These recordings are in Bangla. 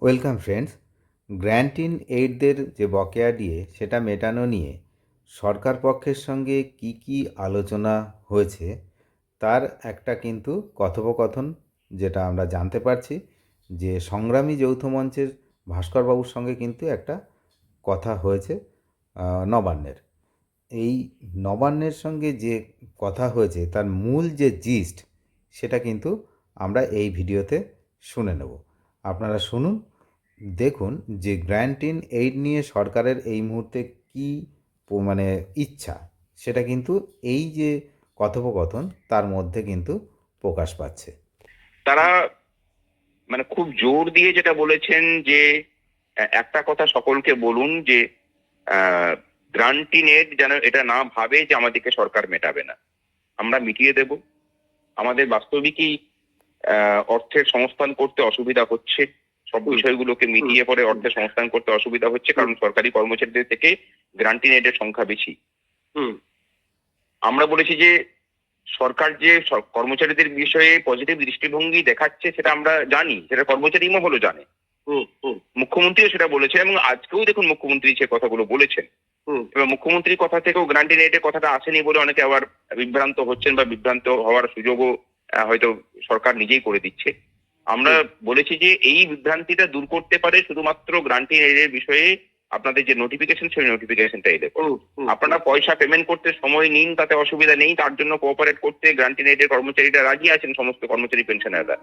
Welcome friends. গ্র্যান্ট ইন এইডদের যে বকেয়া ডিএ সেটা মেটানো নিয়ে সরকার পক্ষের সঙ্গে কি কি আলোচনা হয়েছে তার একটা কিন্তু কথোপকথন যেটা আমরা জানতে পারছি যে সংগ্রামী যৌথ মঞ্চের ভাস্করবাবুর সঙ্গে কিন্তু একটা কথা হয়েছে নবান্নের। এই নবান্নের সঙ্গে যে কথা হয়েছে তার মূল যে জিস্ট সেটা কিন্তু আমরা এই ভিডিওতে শুনে নেব। আপনারা শুনুন, দেখুন যে গ্র্যান্ট ইন এইড নিয়ে সরকারের এই মুহূর্তে কী মানে ইচ্ছা, সেটা কিন্তু এই যে কথোপকথন তার মধ্যে কিন্তু প্রকাশ পাচ্ছে। তারা খুব জোর দিয়ে যেটা বলেছেন যে একটা কথা সকলকে বলুন যে গ্রান্টি নেট যেন এটা না ভাবে যে আমাদেরকে সরকার মেটাবে না, আমরা মিটিয়ে দেব। আমাদের বাস্তবিকই অর্থের সংস্থান করতে অসুবিধা হচ্ছে, সব বিষয়গুলোকে মিটিয়ে পরে অর্থের সংস্থান করতে অসুবিধা হচ্ছে, কারণ সরকারি কর্মচারীদের থেকে গ্রান্টি নেটের সংখ্যা বেশি। আমরা বলেছি যে সরকার যে কর্মচারীদের বিষয়ে পজিটিভ দৃষ্টিভঙ্গি দেখাচ্ছে সেটা আমরা জানি, সেটা কর্মচারী মহলও জানে, মুখ্যমন্ত্রীও সেটা বলেছেন এবং আজকেও দেখুন মুখ্যমন্ত্রী সে কথাগুলো বলেছেন। এবার মুখ্যমন্ত্রীর কথা থেকেও গ্রান্টি নেটের কথাটা আসেনি বলে অনেকে আবার বিভ্রান্ত হচ্ছেন বা বিভ্রান্ত হওয়ার সুযোগও হয়তো সরকার নিজেই করে দিচ্ছে। আমরা বলেছি যে এই বিভ্রান্তিটা দূর করতে পারে শুধুমাত্র গ্রান্টি নেটের বিষয়ে আপনাদের যে নোটিফিকেশন, সেই নোটিফিকেশনটা এলে আপনারা পয়সা পেমেন্ট করতে সময় নিন, তাতে অসুবিধা নেই, তার জন্য কোঅপারেট করতে গ্রান্টি নেটের কর্মচারীরা রাজি আছেন, সমস্ত কর্মচারী পেনশনাররা।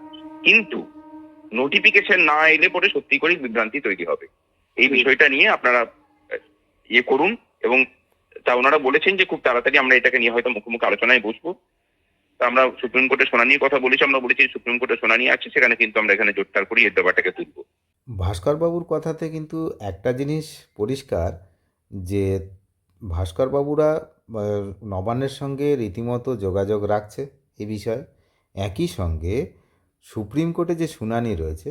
কিন্তু নোটিফিকেশন না এলে পরে সত্যি করে বিভ্রান্তি তৈরি হবে। এই বিষয়টা নিয়ে আপনারা ইয়ে করুন। এবং তা ওনারা বলেছেন যে খুব তাড়াতাড়ি আমরা এটাকে নিয়ে হয়তো মুখোমুখি আলোচনায় বসবো। তা আমরা সুপ্রিম কোর্টে শুনানির কথা বলেছি, আমরা বলেছি সুপ্রিম কোর্টে শুনানি আছে, সেখানে কিন্তু আমরা এখানে জোরদার করি এর ব্যাপারটাকে তুলবো। ভাস্করবাবুর কথাতে কিন্তু একটা জিনিস পরিষ্কার যে ভাস্করবাবুরা নবান্নের সঙ্গে রীতিমতো যোগাযোগ রাখছে এই বিষয়ে। একই সঙ্গে সুপ্রিম কোর্টে যে শুনানি রয়েছে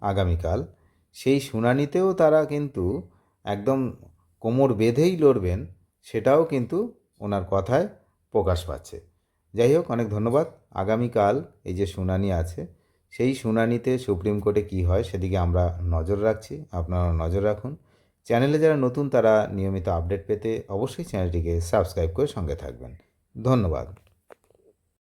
আগামীকাল, সেই শুনানিতেও তারা কিন্তু একদম কোমর বেঁধেই লড়বেন, সেটাও কিন্তু ওনার কথায় প্রকাশ পাচ্ছে। যাই হোক, অনেক ধন্যবাদ। আগামীকাল এই যে শুনানি আছে, সেই শুনানিতে সুপ্রিম কোর্টে কী হয় সেদিকে আমরা নজর রাখছি, আপনারা নজর রাখুন। চ্যানেলে যারা নতুন তারা নিয়মিত আপডেট পেতে অবশ্যই চ্যানেলটিকে সাবস্ক্রাইব করে সঙ্গে থাকবেন। ধন্যবাদ।